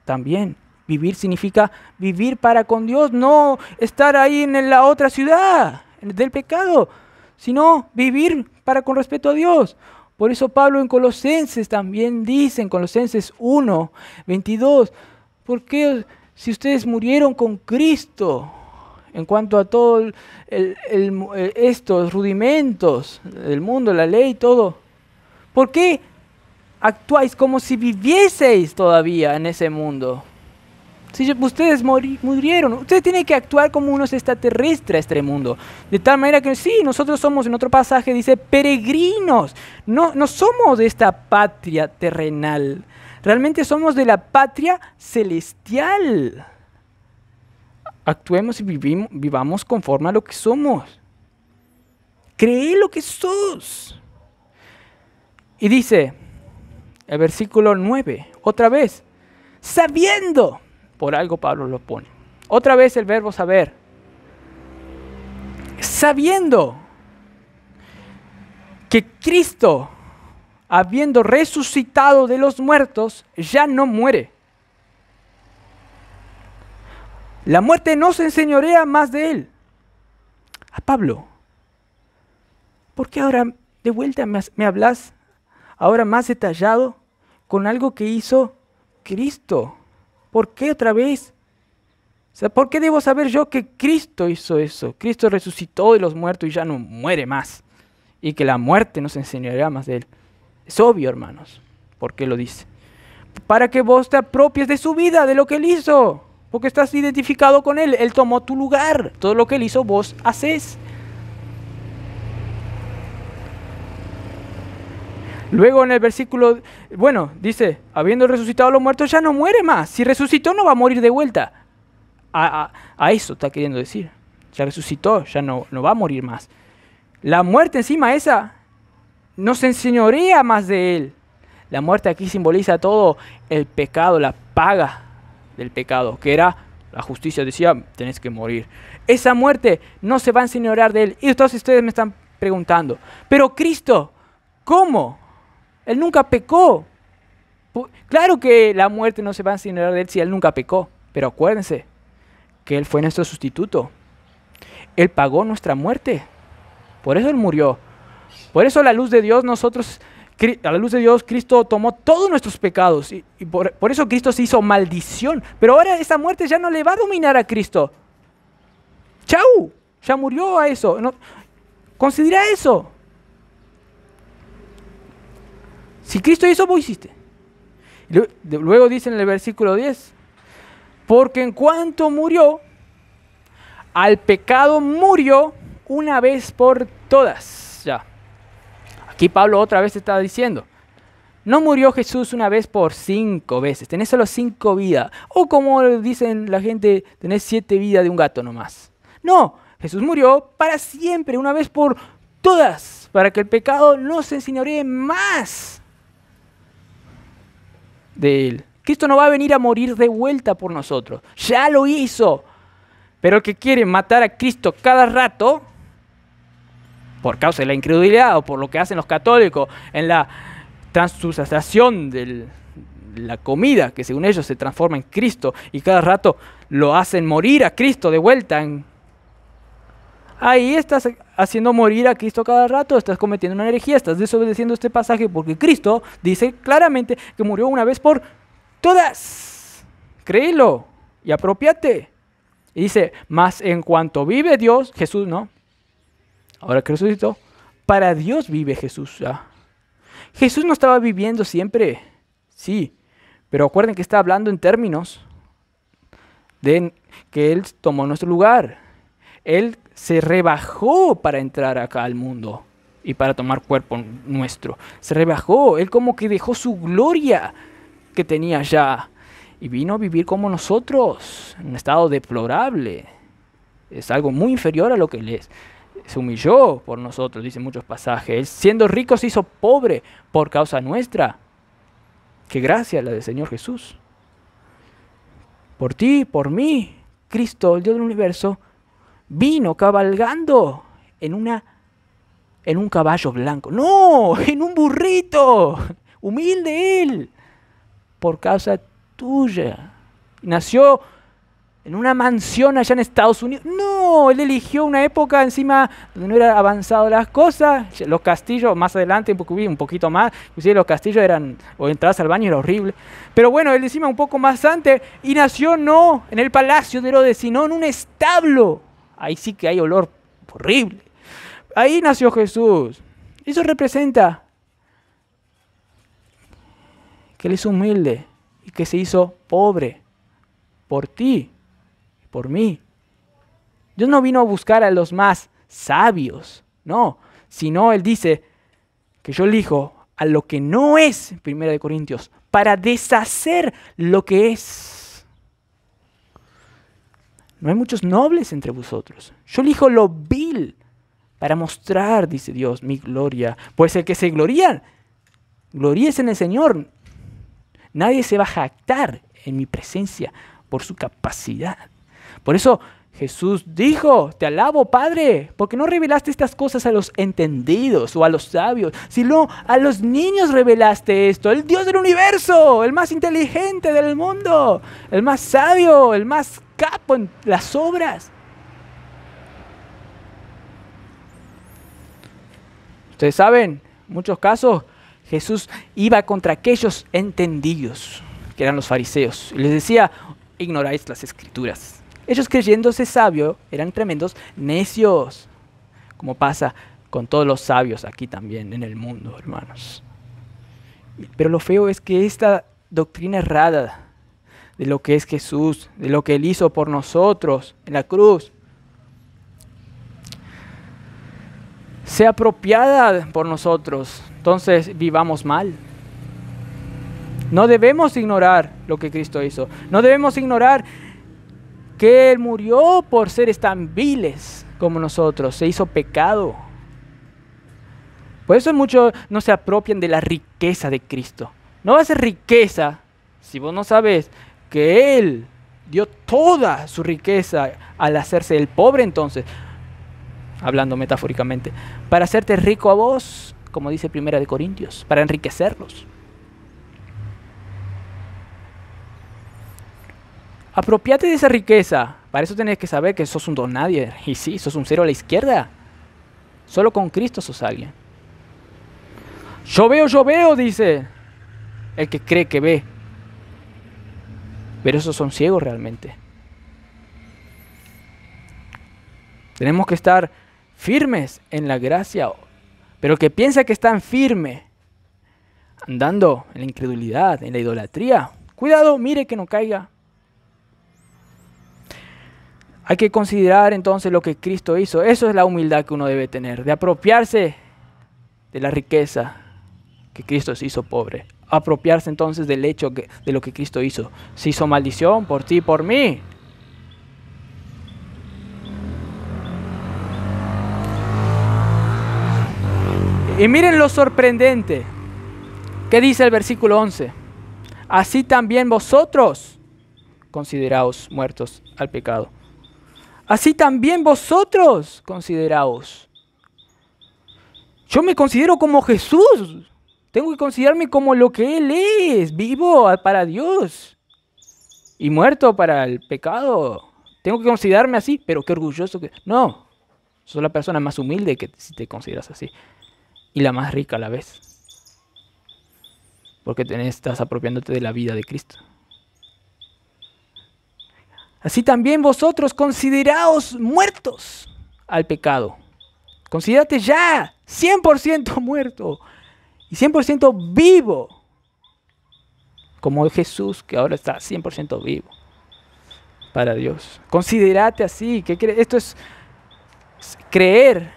también. Vivir significa vivir para con Dios, no estar ahí en la otra ciudad del pecado, sino vivir para con respeto a Dios. Por eso Pablo en Colosenses también dice, en Colosenses 1:22, ¿por qué si ustedes murieron con Cristo en cuanto a todos estos rudimentos del mundo, la ley, todo? ¿Por qué actuáis como si vivieseis todavía en ese mundo? Si ustedes murieron, ustedes tienen que actuar como unos extraterrestres a este mundo. De tal manera que sí, nosotros somos, en otro pasaje dice, peregrinos. No somos de esta patria terrenal. Realmente somos de la patria celestial. Actuemos y vivamos conforme a lo que somos. Cree lo que sos. Y dice, el versículo 9, otra vez, sabiendo. Por algo Pablo lo pone. Otra vez el verbo saber. Sabiendo que Cristo, habiendo resucitado de los muertos, ya no muere. La muerte no se enseñorea más de él. A Pablo, ¿por qué ahora de vuelta me hablas ahora más detallado con algo que hizo Cristo? ¿Por qué otra vez? O sea, ¿por qué debo saber yo que Cristo hizo eso? Cristo resucitó de los muertos y ya no muere más. Y que la muerte no se enseñará más de él. Es obvio, hermanos. ¿Por qué lo dice? Para que vos te apropies de su vida, de lo que él hizo. Porque estás identificado con él. Él tomó tu lugar. Todo lo que él hizo, vos haces. Luego en el versículo, dice, habiendo resucitado a los muertos, ya no muere más. Si resucitó, no va a morir de vuelta. A eso está queriendo decir. Ya resucitó, ya no va a morir más. La muerte encima esa no se enseñorea más de él. La muerte aquí simboliza todo el pecado, la paga del pecado, que era la justicia. Decía, tenés que morir. Esa muerte no se va a enseñorear de él. Y entonces ustedes me están preguntando, pero Cristo, ¿cómo? Él nunca pecó. Claro que la muerte no se va a enseñorear de él si él nunca pecó. Pero acuérdense que él fue nuestro sustituto. Él pagó nuestra muerte. Por eso él murió. Por eso a la luz de Dios Cristo tomó todos nuestros pecados. Y por eso Cristo se hizo maldición. Pero ahora esa muerte ya no le va a dominar a Cristo. ¡Chau! Ya murió a eso. No, considera eso. Si Cristo hizo, vos hiciste. Luego dice en el versículo 10, porque en cuanto murió, al pecado murió una vez por todas. Ya. Aquí Pablo otra vez está diciendo, no murió Jesús una vez por 5 veces, tenés solo 5 vidas. O como dicen la gente, tenés 7 vidas de un gato nomás. No, Jesús murió para siempre, una vez por todas, para que el pecado no se enseñoree más de él. Cristo no va a venir a morir de vuelta por nosotros. Ya lo hizo. Pero el que quiere matar a Cristo cada rato, por causa de la incredulidad o por lo que hacen los católicos en la transustanciación de la comida, que según ellos se transforma en Cristo, y cada rato lo hacen morir a Cristo de vuelta. Ahí estás haciendo morir a Cristo cada rato, estás cometiendo una herejía, estás desobedeciendo este pasaje, porque Cristo dice claramente que murió una vez por todas. Créelo y apropiate. Y dice, mas en cuanto vive Dios, Jesús, ¿no? Ahora que resucitó, para Dios vive Jesús ya. Jesús no estaba viviendo siempre, sí, pero acuerden que está hablando en términos de que Él tomó nuestro lugar. Él se rebajó para entrar acá al mundo y para tomar cuerpo nuestro. Se rebajó, Él como que dejó su gloria que tenía ya y vino a vivir como nosotros, en un estado deplorable. Es algo muy inferior a lo que Él es. Se humilló por nosotros, dicen muchos pasajes. Él, siendo rico, se hizo pobre por causa nuestra. Qué gracia la del Señor Jesús. Por ti, por mí, Cristo, el Dios del universo, vino cabalgando en un caballo blanco. No, en un burrito. Humilde Él. Por causa tuya. Nació en una mansión allá en Estados Unidos. No, Él eligió una época encima donde no eran avanzadas las cosas. Los castillos, más adelante, un poquito más, inclusive los castillos eran, o entrabas al baño era horrible. Pero bueno, Él encima un poco más antes, y nació no en el palacio de Herodes, sino en un establo. Ahí sí que hay olor horrible. Ahí nació Jesús. Eso representa que Él es humilde y que se hizo pobre por ti, por mí. Dios no vino a buscar a los más sabios, no, sino Él dice que yo elijo a lo que no es, 1 Corintios, para deshacer lo que es. No hay muchos nobles entre vosotros. Yo elijo lo vil para mostrar, dice Dios, mi gloria. Pues el que se gloría, gloríese en el Señor. Nadie se va a jactar en mi presencia por su capacidad. Por eso Jesús dijo, te alabo, Padre, porque no revelaste estas cosas a los entendidos o a los sabios, sino a los niños revelaste esto. El Dios del universo, el más inteligente del mundo, el más sabio, el más capo en las obras. Ustedes saben, en muchos casos, Jesús iba contra aquellos entendidos, que eran los fariseos, y les decía, ignoráis las escrituras. Ellos, creyéndose sabios, eran tremendos necios, como pasa con todos los sabios aquí también en el mundo, hermanos. Pero lo feo es que esta doctrina errada de lo que es Jesús, de lo que Él hizo por nosotros en la cruz, sea apropiada por nosotros, entonces vivamos mal. No debemos ignorar lo que Cristo hizo. No debemos ignorar que Él murió por seres tan viles como nosotros. Se hizo pecado. Por eso muchos no se apropian de la riqueza de Cristo. No va a ser riqueza si vos no sabes que Él dio toda su riqueza al hacerse el pobre, entonces, hablando metafóricamente, para hacerte rico a vos, como dice 1 Corintios, para enriquecerlos. Apropiate de esa riqueza. Para eso tenés que saber que sos un don nadie. Y sí, sos un cero a la izquierda. Solo con Cristo sos alguien. Yo veo, dice el que cree que ve. Pero esos son ciegos realmente. Tenemos que estar firmes en la gracia. Pero el que piensa que están firme, andando en la incredulidad, en la idolatría, cuidado, mire que no caiga. Hay que considerar entonces lo que Cristo hizo. Eso es la humildad que uno debe tener, de apropiarse de la riqueza que Cristo se hizo pobre. Apropiarse entonces del hecho de lo que Cristo hizo. Se hizo maldición por ti y por mí. Y miren lo sorprendente. ¿Qué dice el versículo 11? Así también vosotros consideraos muertos al pecado. Así también vosotros consideraos. Yo me considero como Jesús. Tengo que considerarme como lo que Él es, vivo para Dios y muerto para el pecado. Tengo que considerarme así, pero qué orgulloso que... No, sos la persona más humilde que si te consideras así. Y la más rica a la vez. Porque estás apropiándote de la vida de Cristo. Así también vosotros consideraos muertos al pecado. Considérate ya 100% muerto y 100% vivo. Como Jesús, que ahora está 100% vivo para Dios. Considérate así. Esto es creer,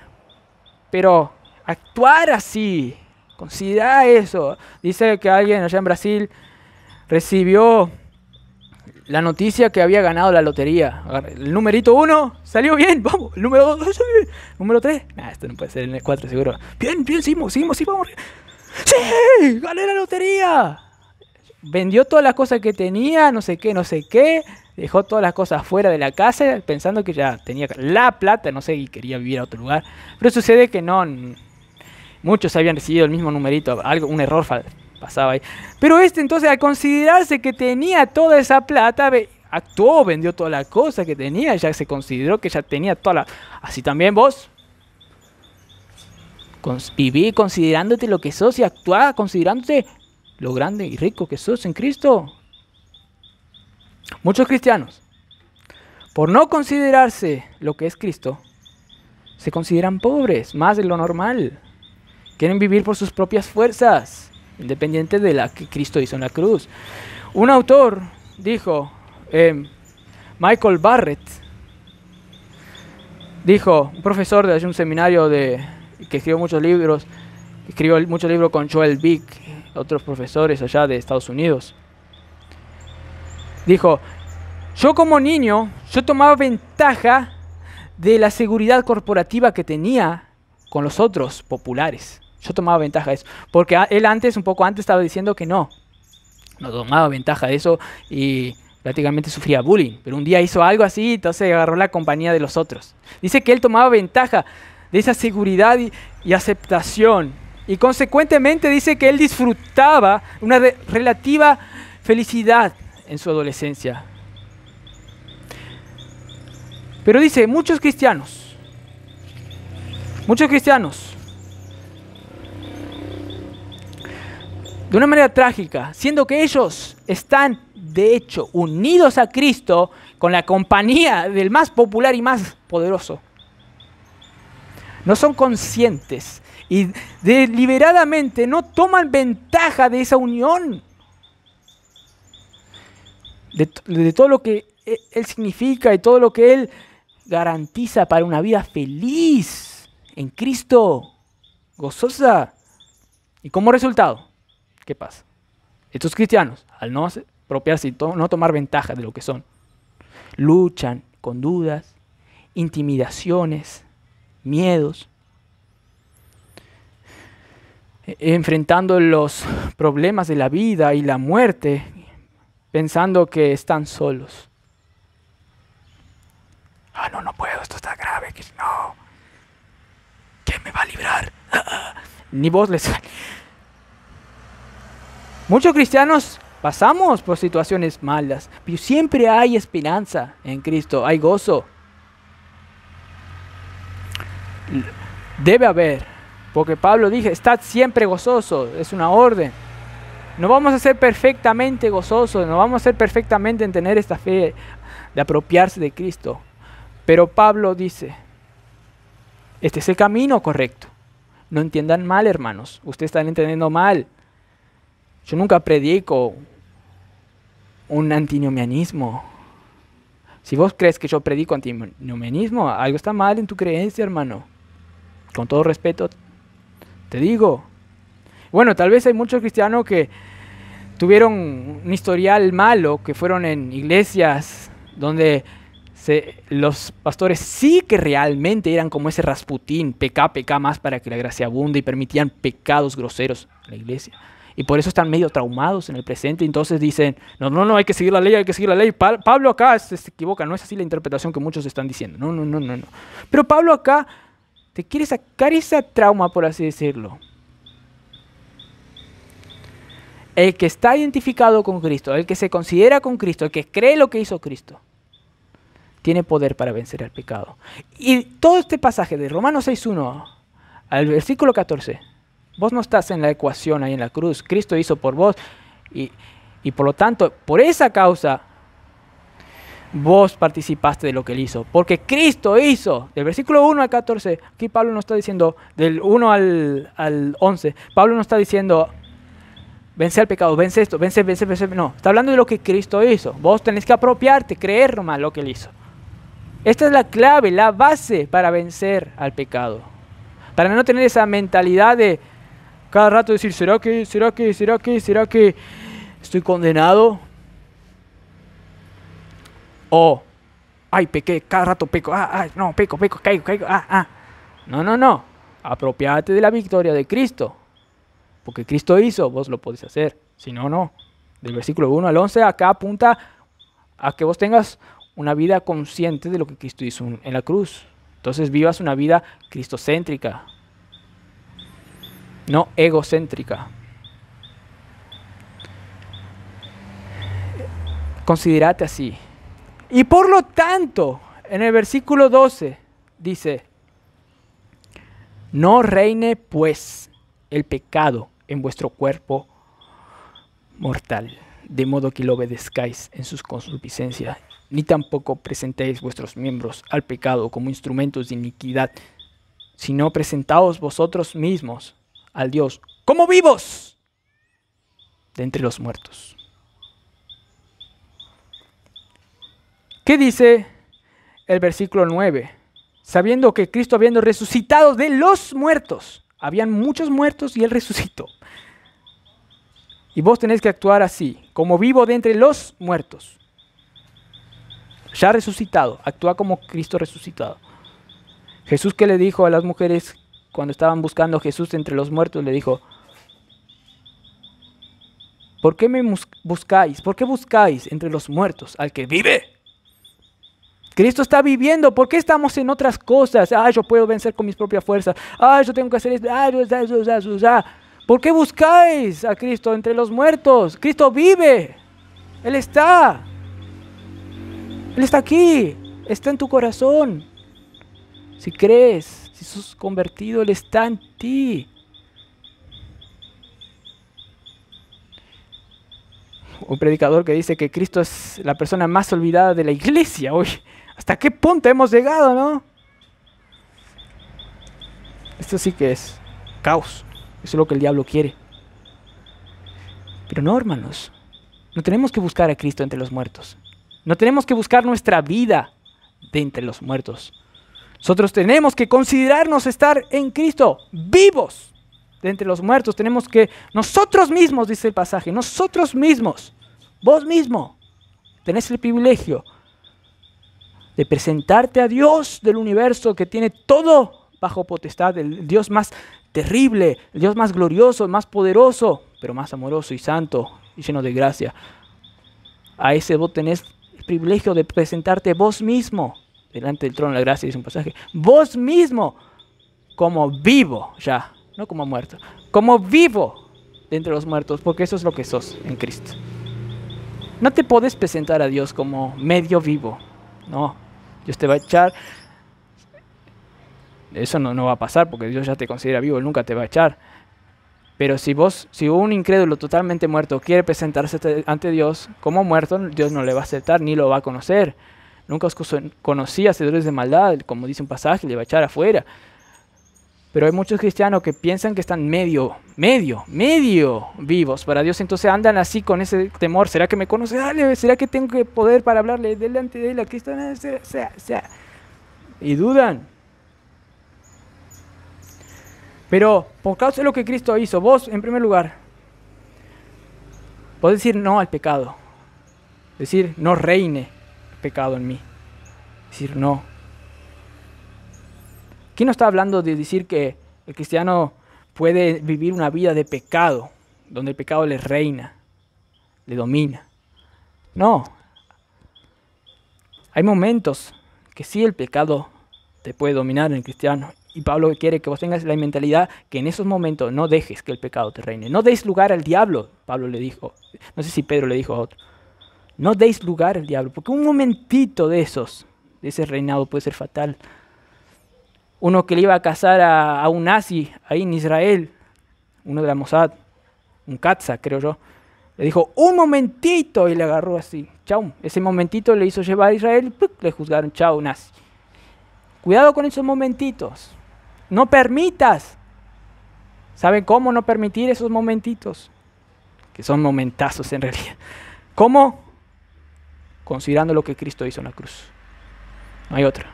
pero actuar así. Considera eso. Dice que alguien allá en Brasil recibió la noticia que había ganado la lotería. El numerito 1 salió bien, vamos. El número 2, número 3. Nah, esto no puede ser, en el 4 seguro. Bien, seguimos, vamos. ¡Sí! ¡Gané la lotería! Vendió todas las cosas que tenía, no sé qué. Dejó todas las cosas fuera de la casa pensando que ya tenía la plata, no sé, y quería vivir a otro lugar. Pero sucede que no. Muchos habían recibido el mismo numerito, un error pasaba ahí. Pero entonces, al considerarse que tenía toda esa plata, actuó, vendió toda la cosa que tenía, ya se consideró que ya tenía toda la... Así también vos. Viví considerándote lo que sos y actuá considerándote lo grande y rico que sos en Cristo. Muchos cristianos, por no considerarse lo que es Cristo, se consideran pobres, más de lo normal. Quieren vivir por sus propias fuerzas, independiente de la que Cristo hizo en la cruz. Un autor dijo, Michael Barrett dijo, un profesor de un seminario que escribió muchos libros con Joel Vick, otros profesores allá de Estados Unidos. Dijo, yo como niño, yo tomaba ventaja de la seguridad corporativa que tenía con los otros populares. Yo tomaba ventaja de eso. Porque él un poco antes estaba diciendo que no tomaba ventaja de eso y prácticamente sufría bullying. Pero un día hizo algo así, entonces agarró la compañía de los otros. Dice que él tomaba ventaja de esa seguridad y aceptación. Y consecuentemente dice que él disfrutaba una relativa felicidad en su adolescencia. Pero dice, muchos cristianos, de una manera trágica, siendo que ellos están, de hecho, unidos a Cristo con la compañía del más popular y más poderoso, no son conscientes y deliberadamente no toman ventaja de esa unión, de todo lo que Él significa y todo lo que Él garantiza para una vida feliz en Cristo, gozosa. Y como resultado, ¿qué pasa? Estos cristianos, al no apropiarse y no tomar ventaja de lo que son, luchan con dudas, intimidaciones, miedos, enfrentando los problemas de la vida y la muerte, pensando que están solos. No puedo, esto está grave, no. ¿Quién me va a librar? Ni vos les... Muchos cristianos pasamos por situaciones malas, pero siempre hay esperanza en Cristo, hay gozo. Debe haber, porque Pablo dijo, estad siempre gozoso, es una orden. No vamos a ser perfectamente gozosos, no vamos a ser perfectamente en tener esta fe de apropiarse de Cristo. Pero Pablo dice, este es el camino correcto. No entiendan mal, hermanos, ustedes están entendiendo mal. Yo nunca predico un antinomianismo. Si vos crees que yo predico antinomianismo, algo está mal en tu creencia, hermano. Con todo respeto, te digo. Bueno, tal vez hay muchos cristianos que tuvieron un historial malo, que fueron en iglesias donde los pastores sí que realmente eran como ese Rasputín, peca más para que la gracia abunde, y permitían pecados groseros en la iglesia. Y por eso están medio traumados en el presente. Entonces dicen, no, hay que seguir la ley, hay que seguir la ley. Pablo acá se equivoca, no es así la interpretación que muchos están diciendo. No. Pero Pablo acá te quiere sacar esa trauma, por así decirlo. El que está identificado con Cristo, el que se considera con Cristo, el que cree lo que hizo Cristo, tiene poder para vencer al pecado. Y todo este pasaje de Romanos 6:1 al versículo 14, vos no estás en la ecuación ahí en la cruz. Cristo hizo por vos y por lo tanto, por esa causa, vos participaste de lo que Él hizo. Porque Cristo hizo, del versículo 1 al 14, aquí Pablo no está diciendo, del 1 al 11, Pablo no está diciendo, vence al pecado, vence esto, vence. No, está hablando de lo que Cristo hizo. Vos tenés que apropiarte, creer nomás lo que Él hizo. Esta es la clave, la base para vencer al pecado. Para no tener esa mentalidad de cada rato decir, ¿será que estoy condenado? O, pequé, cada rato peco, peco, caigo. No. Apropiate de la victoria de Cristo. Porque Cristo hizo, vos lo podés hacer. Si no, no. Del versículo 1 al 11, acá apunta a que vos tengas una vida consciente de lo que Cristo hizo en la cruz. Entonces vivas una vida cristocéntrica, no egocéntrica. Considérate así. Y por lo tanto, en el versículo 12 dice, no reine pues el pecado en vuestro cuerpo mortal, de modo que lo obedezcáis en sus concupiscencias, ni tampoco presentéis vuestros miembros al pecado como instrumentos de iniquidad, sino presentaos vosotros mismos al Dios como vivos de entre los muertos. ¿Qué dice el versículo 9? Sabiendo que Cristo, habiendo resucitado de los muertos, habían muchos muertos y Él resucitó. Y vos tenés que actuar así, como vivo de entre los muertos. Ya resucitado, actúa como Cristo resucitado. Jesús, ¿qué le dijo a las mujeres cuando estaban buscando a Jesús entre los muertos? Le dijo: ¿por qué me buscáis? ¿Por qué buscáis entre los muertos al que vive? Cristo está viviendo. ¿Por qué estamos en otras cosas? Yo puedo vencer con mis propias fuerzas. Yo tengo que hacer esto. ¿Por qué buscáis a Cristo entre los muertos? Cristo vive. Él está. Él está aquí. Está en tu corazón. Si crees, si sos convertido, Él está en ti. Un predicador que dice que Cristo es la persona más olvidada de la iglesia hoy. ¿Hasta qué punto hemos llegado, no? Esto sí que es caos. Eso es lo que el diablo quiere. Pero no, hermanos. No tenemos que buscar a Cristo entre los muertos. No tenemos que buscar nuestra vida de entre los muertos. Nosotros tenemos que considerarnos estar en Cristo, vivos de entre los muertos. Tenemos que, nosotros mismos, dice el pasaje, nosotros mismos, vos mismo, tenés el privilegio de presentarte a Dios del universo, que tiene todo bajo potestad, el Dios más terrible, el Dios más glorioso, el más poderoso, pero más amoroso y santo y lleno de gracia. A ese vos tenés el privilegio de presentarte vos mismo delante del trono de la gracia, dice un pasaje, vos mismo como vivo ya, no como muerto, como vivo de entre los muertos, porque eso es lo que sos en Cristo. No te podés presentar a Dios como medio vivo, no. Dios te va a echar. Eso no va a pasar porque Dios ya te considera vivo, Él nunca te va a echar. Pero si un incrédulo totalmente muerto quiere presentarse ante Dios como muerto, Dios no le va a aceptar ni lo va a conocer. Nunca os conocí, hacedores de maldad, como dice un pasaje, le va a echar afuera. Pero hay muchos cristianos que piensan que están medio vivos para Dios, entonces andan así con ese temor. ¿Será que me conoce? ¿Será que tengo poder para hablarle delante de Él a Cristo? Y dudan. Pero por causa de lo que Cristo hizo, vos en primer lugar podés decir no al pecado. Decir no reine el pecado en mí. Decir no. Aquí no está hablando de decir que el cristiano puede vivir una vida de pecado, donde el pecado le reina, le domina. No. Hay momentos que sí el pecado te puede dominar en el cristiano. Y Pablo quiere que vos tengas la mentalidad que en esos momentos no dejes que el pecado te reine. No deis lugar al diablo, Pablo le dijo. No sé si Pedro le dijo a otro. No deis lugar al diablo, porque un momentito de ese reinado puede ser fatal. Uno que le iba a casar a un nazi ahí en Israel, uno de la Mossad, un Katza creo yo, le dijo un momentito y le agarró así, chau. Ese momentito le hizo llevar a Israel, le juzgaron, chau, nazi. Cuidado con esos momentitos, no permitas. ¿Saben cómo no permitir esos momentitos? Que son momentazos en realidad. ¿Cómo? Considerando lo que Cristo hizo en la cruz. No hay otra.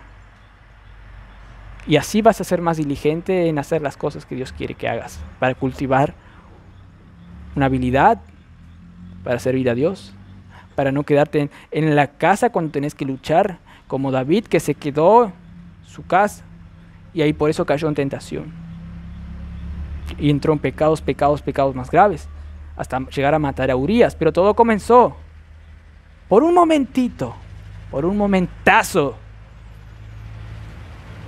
Y así vas a ser más diligente en hacer las cosas que Dios quiere que hagas, para cultivar una habilidad, para servir a Dios, para no quedarte en la casa cuando tenés que luchar, como David, que se quedó en su casa y ahí por eso cayó en tentación. Y entró en pecados más graves, hasta llegar a matar a Urías. Pero todo comenzó por un momentito, por un momentazo.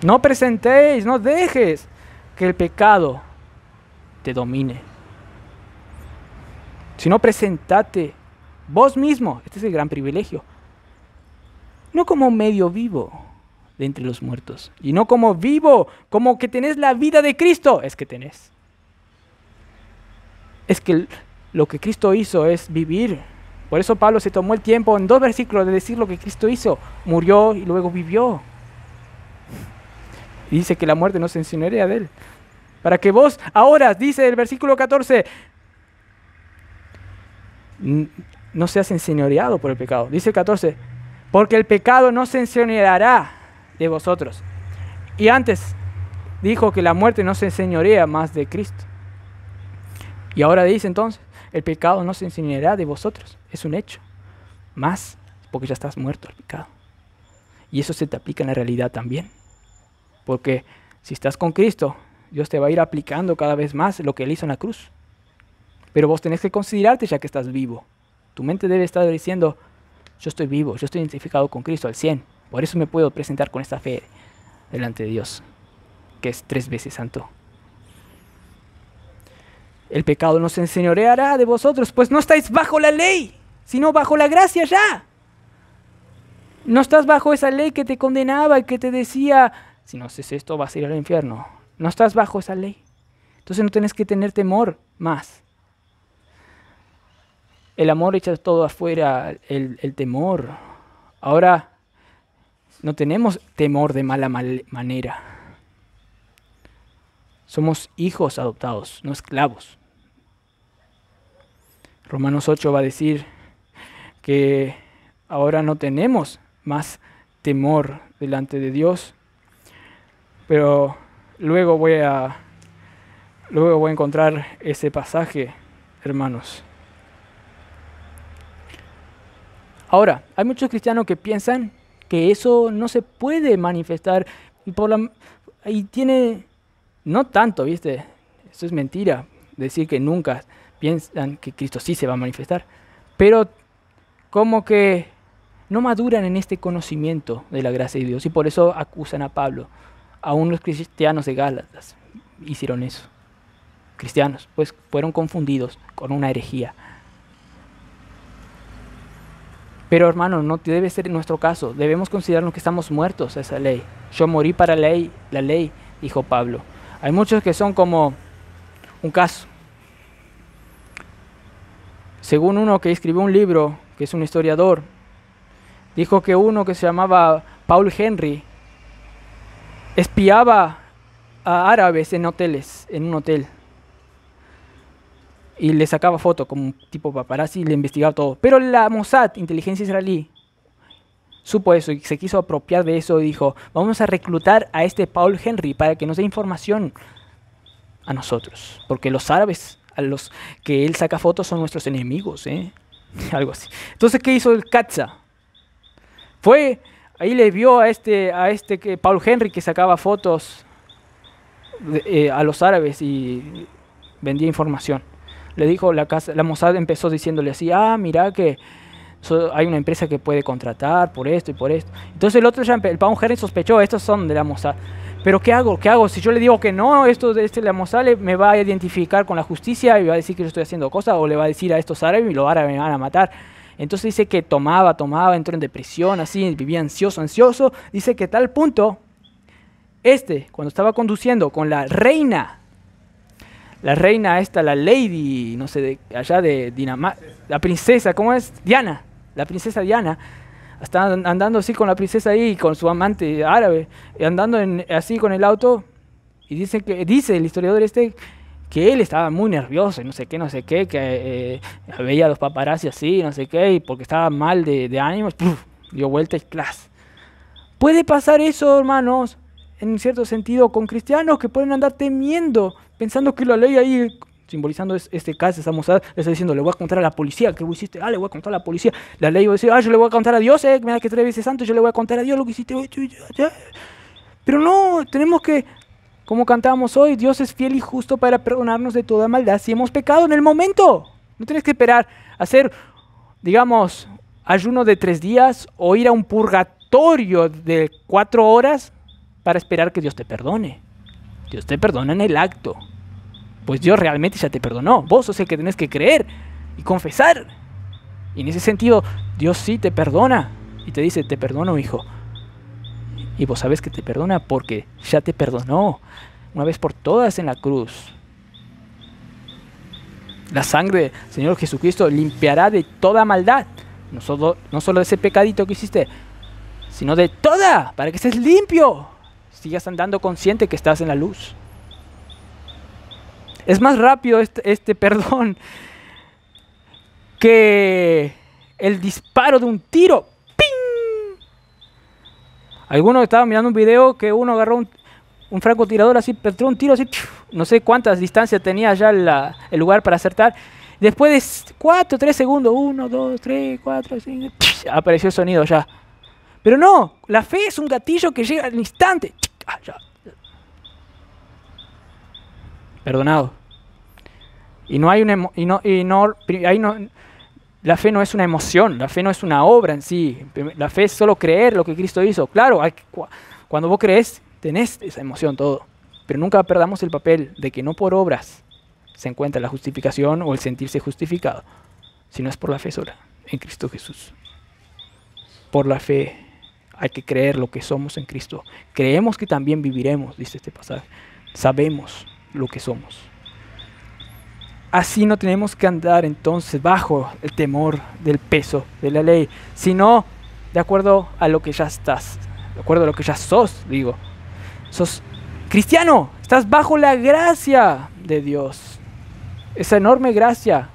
No presentéis, no dejes que el pecado te domine. Sino presentate vos mismo, este es el gran privilegio, no como medio vivo de entre los muertos, y no como vivo, como que tenés la vida de Cristo, es que tenés. Es que lo que Cristo hizo es vivir. Por eso Pablo se tomó el tiempo en 2 versículos de decir lo que Cristo hizo, murió y luego vivió. Y dice que la muerte no se enseñorea de él. Para que vos ahora, dice el versículo 14, no seas enseñoreado por el pecado. Dice el 14, porque el pecado no se enseñoreará de vosotros. Y antes dijo que la muerte no se enseñorea más de Cristo. Y ahora dice entonces, el pecado no se enseñoreará de vosotros. Es un hecho. Más porque ya estás muerto al pecado. Y eso se te aplica en la realidad también. Porque si estás con Cristo, Dios te va a ir aplicando cada vez más lo que Él hizo en la cruz. Pero vos tenés que considerarte ya que estás vivo. Tu mente debe estar diciendo, yo estoy vivo, yo estoy identificado con Cristo al 100. Por eso me puedo presentar con esta fe delante de Dios, que es 3 veces santo. El pecado no se enseñoreará de vosotros, pues no estáis bajo la ley, sino bajo la gracia ya. No estás bajo esa ley que te condenaba y que te decía, si no haces esto vas a ir al infierno. No estás bajo esa ley. Entonces no tienes que tener temor más. El amor echa todo afuera, el temor. Ahora no tenemos temor de mala manera. Somos hijos adoptados, no esclavos. Romanos 8 va a decir que ahora no tenemos más temor delante de Dios, pero luego voy a encontrar ese pasaje, hermanos. Ahora, hay muchos cristianos que piensan que eso no se puede manifestar y tiene, no tanto, ¿viste? Eso es mentira, decir que nunca piensan que Cristo sí se va a manifestar, pero como que no maduran en este conocimiento de la gracia de Dios y por eso acusan a Pablo. Aún los cristianos de Gálatas hicieron eso. Cristianos, pues fueron confundidos con una herejía. Pero hermano, no debe ser nuestro caso. Debemos considerarnos que estamos muertos a esa ley. Yo morí para la ley, dijo Pablo. Hay muchos que son como un caso. Según uno que escribió un libro, que es un historiador, dijo que uno que se llamaba Paul Henry espiaba a árabes en hoteles, en un hotel. Y le sacaba fotos como un tipo paparazzi y le investigaba todo. Pero la Mossad, inteligencia israelí, supo eso y se quiso apropiar de eso y dijo, vamos a reclutar a este Paul Henry para que nos dé información a nosotros. Porque los árabes a los que él saca fotos son nuestros enemigos, algo así. Entonces, ¿qué hizo el Katza? Ahí le vio a que Paul Henry que sacaba fotos a los árabes y vendía información. Le dijo la Mossad empezó diciéndole así, mira que hay una empresa que puede contratar por esto y por esto. Entonces el otro el Paul Henry sospechó, estos son de la Mossad. Pero ¿qué hago? ¿Qué hago? Si yo le digo que no, esto de la Mossad me va a identificar con la justicia y va a decir que yo estoy haciendo cosas, o le va a decir a estos árabes y los árabes me van a matar. Entonces dice que tomaba, entró en depresión, así, vivía ansioso. Dice que a tal punto, cuando estaba conduciendo con la reina esta, la lady, no sé, allá de Dinamarca, la princesa, ¿cómo es? Diana, la princesa Diana. Estaba andando así con la princesa ahí, con su amante árabe, andando así con el auto, y dice el historiador que él estaba muy nervioso, y no sé qué, que veía a los paparazzi así, no sé qué, y porque estaba mal de ánimos, dio vuelta y ¡clas! Puede pasar eso, hermanos, en cierto sentido, con cristianos que pueden andar temiendo, pensando que la ley ahí, simbolizando caso, esa Mossad, le está diciendo, le voy a contar a la policía que vos hiciste, le voy a contar a la policía. La ley va a decir, yo le voy a contar a Dios, mira que 3 veces santo, yo le voy a contar a Dios lo que hiciste. Pero no, tenemos que, como cantamos hoy, Dios es fiel y justo para perdonarnos de toda maldad si hemos pecado en el momento. No tienes que esperar a hacer, digamos, ayuno de 3 días o ir a un purgatorio de 4 horas para esperar que Dios te perdone. Dios te perdona en el acto. Pues Dios realmente ya te perdonó. Vos sos el que tenés que creer y confesar. Y en ese sentido, Dios sí te perdona. Y te dice, te perdono, hijo. Y vos sabés que te perdona porque ya te perdonó. Una vez por todas en la cruz. La sangre del Señor Jesucristo limpiará de toda maldad. No solo de ese pecadito que hiciste, sino de toda, para que estés limpio. Sigas andando consciente que estás en la luz. Es más rápido este perdón que el disparo de un tiro. ¡Ping! Algunos estaban mirando un video que uno agarró un francotirador así, penetró un tiro así, no sé cuántas distancias tenía ya el lugar para acertar. Después de 4, 3 segundos, 1, 2, 3, 4, 5, apareció el sonido ya. Pero no, la fe es un gatillo que llega al instante. Ya. Perdonado. Y no hay una la fe no es una emoción, la fe no es una obra en sí. La fe es solo creer lo que Cristo hizo. Claro, cuando vos crees, tenés esa emoción todo. Pero nunca perdamos el papel de que no por obras se encuentra la justificación o el sentirse justificado, sino es por la fe sola, en Cristo Jesús. Por la fe hay que creer lo que somos en Cristo. Creemos que también viviremos, dice este pasaje. Sabemos lo que somos. Así no tenemos que andar entonces bajo el temor del peso de la ley, sino de acuerdo a lo que ya estás, de acuerdo a lo que ya sos, digo. Sos cristiano, estás bajo la gracia de Dios. Esa enorme gracia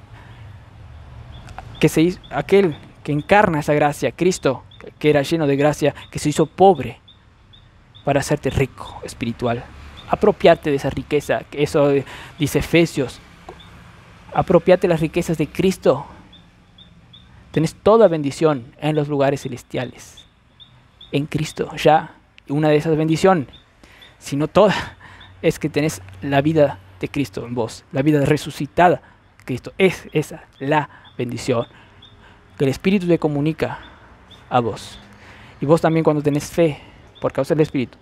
que se hizo, aquel que encarna esa gracia, Cristo, que era lleno de gracia, que se hizo pobre para hacerte rico espiritual. Apropiate de esa riqueza, que eso dice Efesios. Apropiate las riquezas de Cristo. Tenés toda bendición en los lugares celestiales. En Cristo, ya. Una de esas bendiciones, si no toda, es que tenés la vida de Cristo en vos. La vida resucitada de Cristo. Es esa la bendición que el Espíritu te comunica a vos. Y vos también, cuando tenés fe por causa del Espíritu,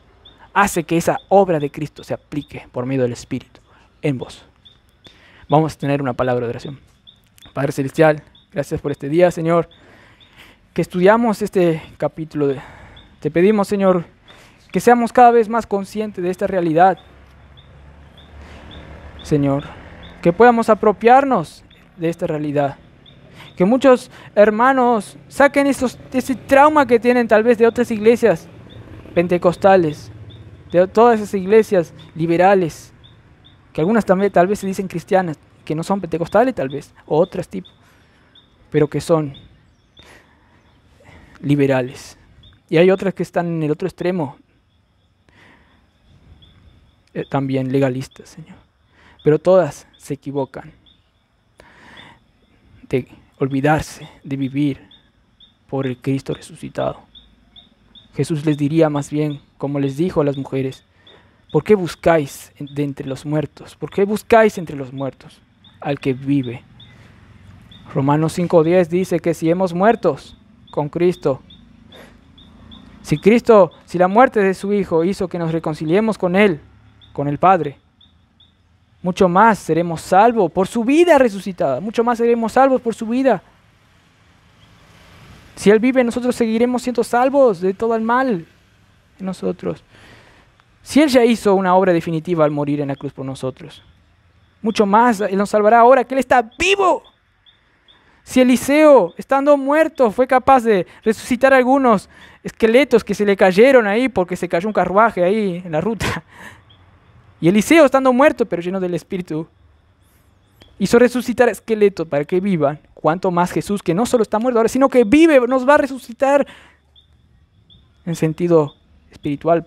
hace que esa obra de Cristo se aplique por medio del Espíritu en vos. Vamos a tener una palabra de oración. Padre Celestial, gracias por este día, Señor, que estudiamos este capítulo. Te pedimos, Señor, que seamos cada vez más conscientes de esta realidad. Señor, que podamos apropiarnos de esta realidad. Que muchos hermanos saquen ese trauma que tienen tal vez de otras iglesias pentecostales, de todas esas iglesias liberales, que algunas también tal vez se dicen cristianas, que no son pentecostales tal vez, o otros tipos, pero que son liberales. Y hay otras que están en el otro extremo, también legalistas, Señor. Pero todas se equivocan de olvidarse de vivir por el Cristo resucitado. Jesús les diría más bien, como les dijo a las mujeres: ¿por qué buscáis de entre los muertos? ¿Por qué buscáis entre los muertos al que vive? Romanos 5:10 dice que si hemos muertos con Cristo, si la muerte de su Hijo hizo que nos reconciliemos con Él, con el Padre, mucho más seremos salvos por su vida resucitada, mucho más seremos salvos por su vida. Si Él vive, nosotros seguiremos siendo salvos de todo el mal en nosotros. Si Él ya hizo una obra definitiva al morir en la cruz por nosotros, mucho más Él nos salvará ahora que Él está vivo. Si Eliseo, estando muerto, fue capaz de resucitar algunos esqueletos que se le cayeron ahí porque se cayó un carruaje ahí en la ruta. Y Eliseo, estando muerto pero lleno del Espíritu, hizo resucitar esqueletos para que vivan. Cuanto más Jesús, que no solo está muerto ahora, sino que vive, nos va a resucitar en sentido espiritual,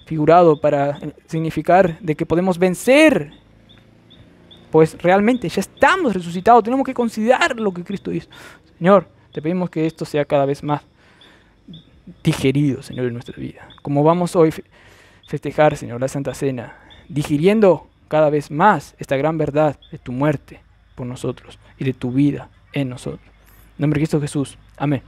figurado, para significar de que podemos vencer. Pues realmente ya estamos resucitados, tenemos que considerar lo que Cristo hizo. Señor, te pedimos que esto sea cada vez más digerido, Señor, en nuestra vida. Como vamos hoy a festejar, Señor, la Santa Cena, digiriendo cada vez más esta gran verdad de tu muerte por nosotros y de tu vida en nosotros. En nombre de Cristo Jesús. Amén.